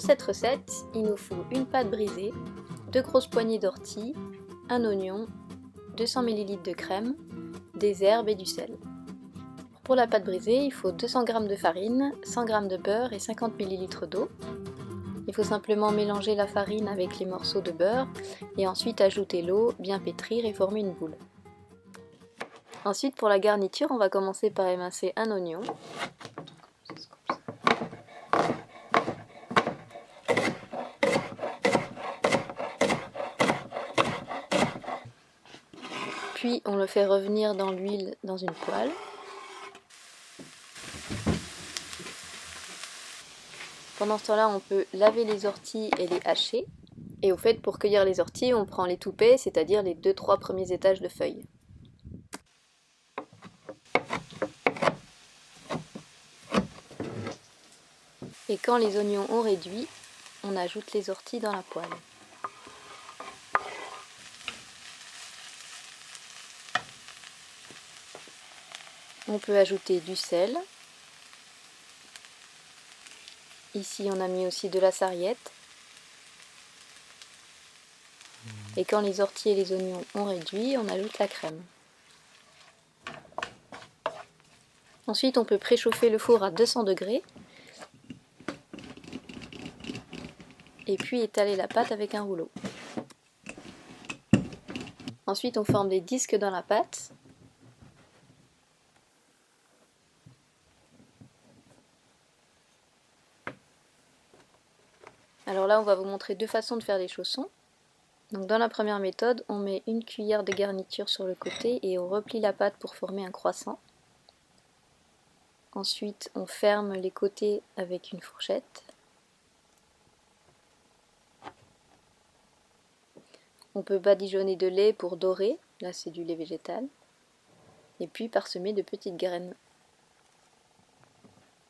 cette recette, il nous faut une pâte brisée, 2 grosses poignées d'ortie, un oignon, 200 ml de crème, des herbes et du sel. Pour la pâte brisée, il faut 200 g de farine, 100 g de beurre et 50 ml d'eau. Il faut simplement mélanger la farine avec les morceaux de beurre et ensuite ajouter l'eau, bien pétrir et former une boule. Ensuite, pour la garniture, on va commencer par émincer un oignon. Puis on le fait revenir dans l'huile dans une poêle. Pendant ce temps-là, on peut laver les orties et les hacher. Et au fait, pour cueillir les orties, on prend les toupets, c'est-à-dire les 2-3 premiers étages de feuilles. Et quand les oignons ont réduit, on ajoute les orties dans la poêle. On peut ajouter du sel. Ici, on a mis aussi de la sarriette. Et quand les orties et les oignons ont réduit, on ajoute la crème. Ensuite, on peut préchauffer le four à 200 degrés. Et puis étaler la pâte avec un rouleau. Ensuite, on forme des disques dans la pâte. Alors là, on va vous montrer deux façons de faire des chaussons. Donc dans la première méthode, on met une cuillère de garniture sur le côté et on replie la pâte pour former un croissant. Ensuite, on ferme les côtés avec une fourchette. On peut badigeonner de lait pour dorer, là c'est du lait végétal, et puis parsemer de petites graines.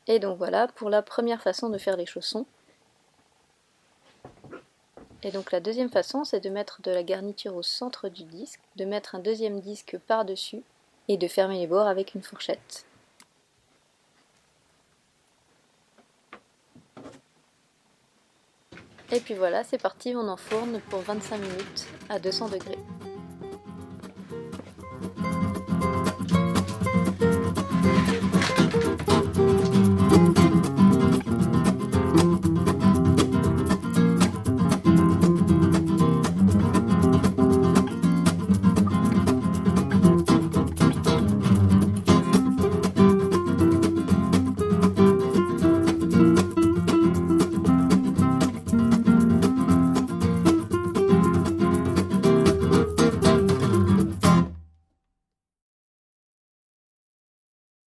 Et donc voilà pour la première façon de faire les chaussons. Et donc la deuxième façon, c'est de mettre de la garniture au centre du disque, de mettre un deuxième disque par-dessus et de fermer les bords avec une fourchette. Et puis voilà, c'est parti, on enfourne pour 25 minutes à 200 degrés.